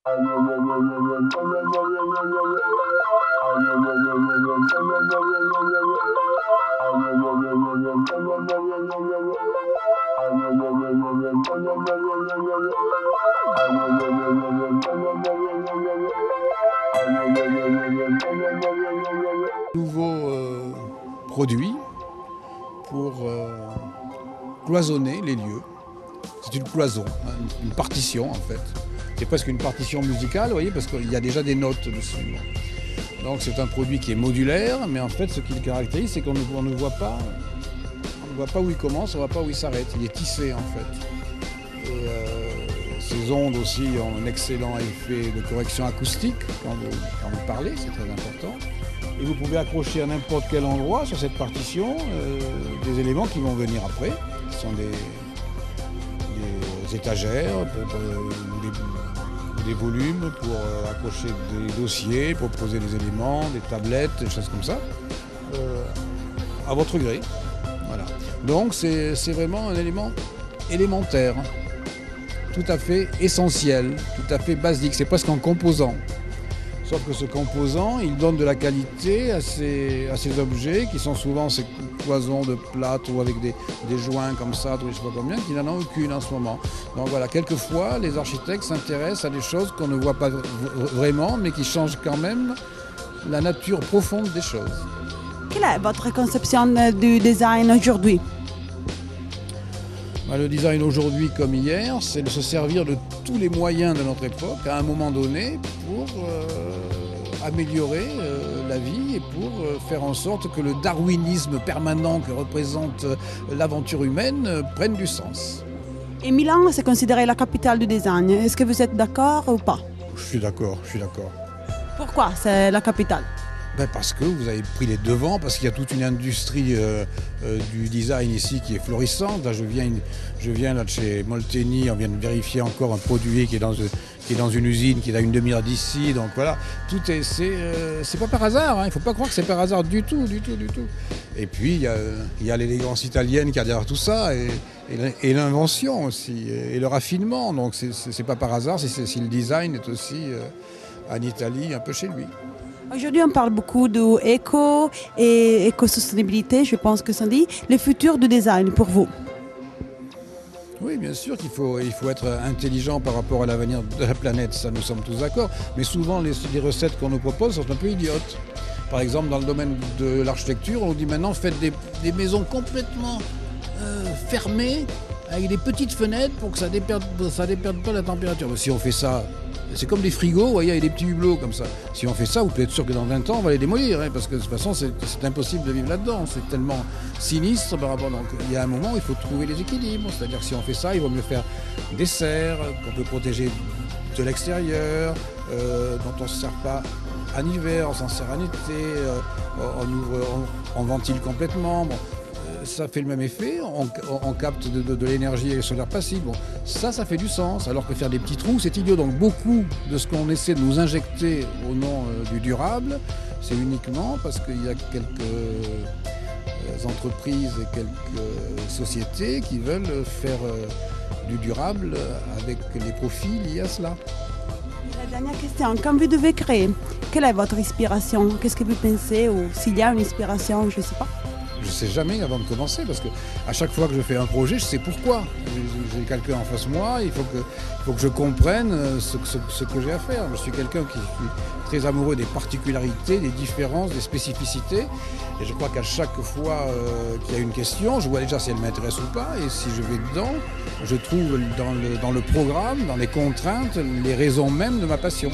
Nouveau produit pour cloisonner les lieux. C'est une cloison, une partition en fait. C'est presque une partition musicale, vous voyez, parce qu'il y a déjà des notes dessus. Donc c'est un produit qui est modulaire, mais en fait ce qui le caractérise, c'est qu'on ne voit pas où il commence, on ne voit pas où il s'arrête. Il est tissé en fait. Et ces ondes aussi ont un excellent effet de correction acoustique quand vous parlez, c'est très important. Et vous pouvez accrocher à n'importe quel endroit sur cette partition des éléments qui vont venir après, qui sont des étagères, des volumes pour accrocher des dossiers, pour poser des éléments, des tablettes, des choses comme ça, à votre gré. Voilà. Donc c'est vraiment un élément élémentaire, tout à fait essentiel, tout à fait basique, c'est presque un composant. Sauf que ce composant, il donne de la qualité à ces objets qui sont souvent ces cloisons de plâtre ou avec des joints comme ça, je ne sais pas combien, qui n'en ont aucune en ce moment. Donc voilà, quelquefois, les architectes s'intéressent à des choses qu'on ne voit pas vraiment, mais qui changent quand même la nature profonde des choses. Quelle est votre conception du design aujourd'hui? Le design aujourd'hui comme hier, c'est de se servir de tous les moyens de notre époque à un moment donné pour améliorer la vie et pour faire en sorte que le darwinisme permanent que représente l'aventure humaine prenne du sens. Et Milan, c'est considéré la capitale du design. Est-ce que vous êtes d'accord ou pas? Je suis d'accord. Pourquoi c'est la capitale? Parce que vous avez pris les devants, parce qu'il y a toute une industrie du design ici qui est florissante. Là, je viens là de chez Molteni, on vient de vérifier encore un produit qui est dans une usine qui est à une demi-heure d'ici. Donc voilà, c'est pas par hasard, hein. Il ne faut pas croire que c'est par hasard du tout. Et puis il y a l'élégance italienne qui a derrière tout ça et l'invention aussi et le raffinement. Donc c'est pas par hasard si le design est aussi en Italie un peu chez lui. Aujourd'hui, on parle beaucoup d'éco et éco-sostenibilité, je pense que ça dit. Le futur du design pour vous? Oui, bien sûr qu'il faut être intelligent par rapport à l'avenir de la planète, ça nous sommes tous d'accord. Mais souvent, les recettes qu'on nous propose sont un peu idiotes. Par exemple, dans le domaine de l'architecture, on nous dit maintenant faites des maisons complètement fermées, avec des petites fenêtres pour que ça déperde pas la température. Si on fait ça, c'est comme des frigos, vous voyez, avec des petits hublots comme ça. Si on fait ça, vous pouvez être sûr que dans 20 ans, on va les démolir, hein, parce que de toute façon, c'est impossible de vivre là-dedans. C'est tellement sinistre par rapport. Donc, il y a un moment où il faut trouver les équilibres. C'est-à-dire que si on fait ça, il vaut mieux faire des serres qu'on peut protéger de l'extérieur, dont on ne se sert pas en hiver, on s'en sert en été, on ventile complètement. Bon. Ça fait le même effet, on capte de l'énergie solaire passive. Bon, ça fait du sens, alors que faire des petits trous, c'est idiot. Donc beaucoup de ce qu'on essaie de nous injecter au nom du durable, c'est uniquement parce qu'il y a quelques entreprises et quelques sociétés qui veulent faire du durable avec les profits liés à cela. La dernière question, quand vous devez créer, quelle est votre inspiration? Qu'est-ce que vous pensez? Ou s'il y a une inspiration, je ne sais pas. Je ne sais jamais avant de commencer parce que à chaque fois que je fais un projet, je sais pourquoi. J'ai quelqu'un en face de moi, il faut que je comprenne ce que j'ai à faire. Je suis quelqu'un qui est très amoureux des particularités, des différences, des spécificités. Et je crois qu'à chaque fois qu'il y a une question, je vois déjà si elle m'intéresse ou pas. Et si je vais dedans, je trouve dans le programme, dans les contraintes, les raisons mêmes de ma passion.